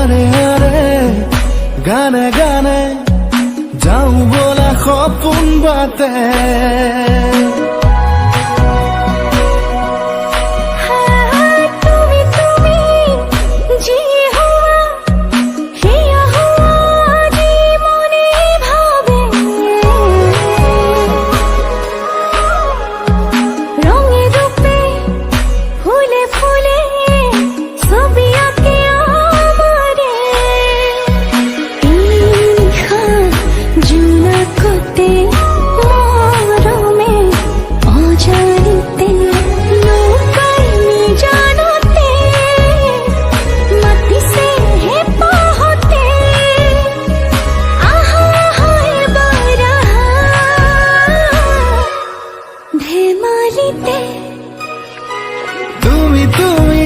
আরে আরে গানে গানে যাও বলা সপোন বাটে তুমি তুমি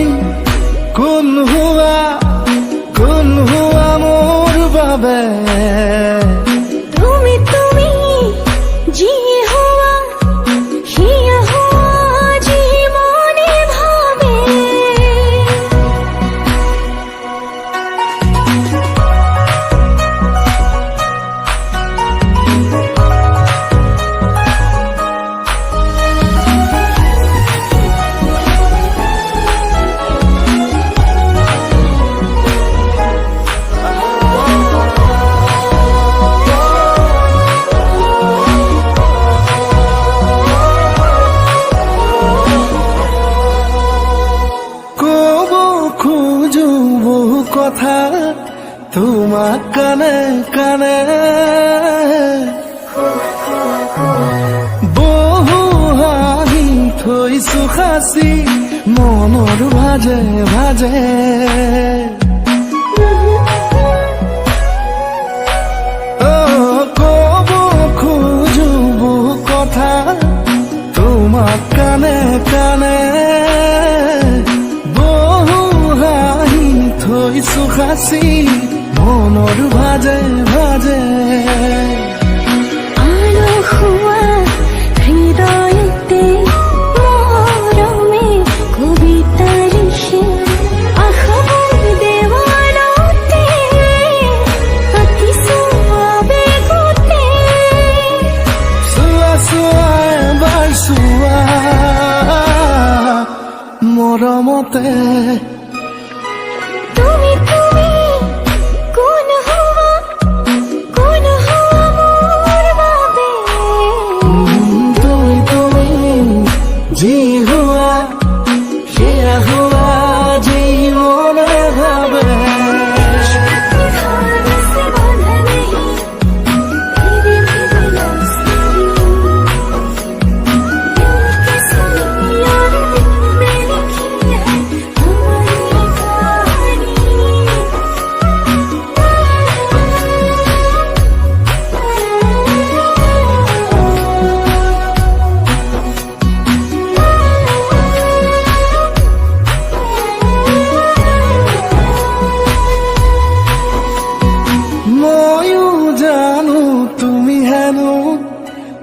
কোন হুয়া মোর বাবে তুমি তুমি জি হুয়া হিয়া হুয়া জি মনে ভাবে কথা তোমাক কানে কানে বহু হাঁহি থৈছো সাঁচি মনৰ ভাজে ভাজে কব খোজো বহু কথা তোমাক কানে কানে থৈছো সাঁচি মনৰ ভাজে ভাজে আলো খোৱা হৃদয়তে মৰমে কবিতা লিখে আশাৰ দেৱালতে আঁকিছো আবেগতে চোৱা চোৱা এবাৰ চোৱা মৰমতে তুমি তুমি কোন হুয়া মোর বাবে তুমি তুমি জি হুয়া হিয়া হুয়া জি মনে ভাবে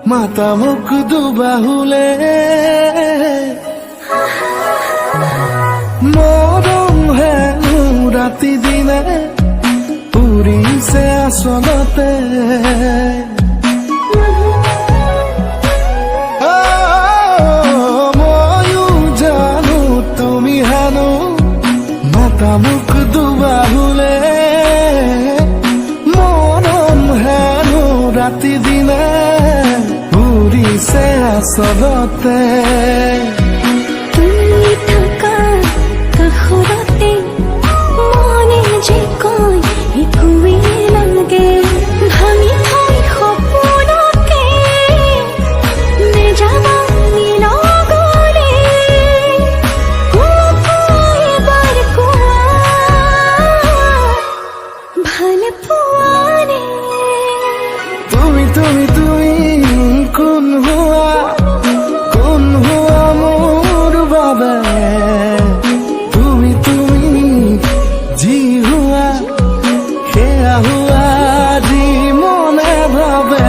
মাতা মুখ দুবাহুলে মৰম হেনো ৰাতি দিনে উৰিছে আচলতে ময়ো জানো তুমি হেনো মাতা মুখ দুবাহুলে মৰম হেনো ৰাতি দিনে উৰিছে আচলতে তুমি থাকা কাষৰতে মনে যে কয় একোৱেই লাগে ভাঙি থৈ সপোনকে নেযাবা নিলগলে এবাৰ কোৱা ভাল পোৱানে তুমি তুমি তুমি কোন হুয়া মোর বাবে তুমি তুমি জি হুয়া সেয়া হুয়া জি মনে ভাবে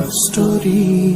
লাভ স্টোরি।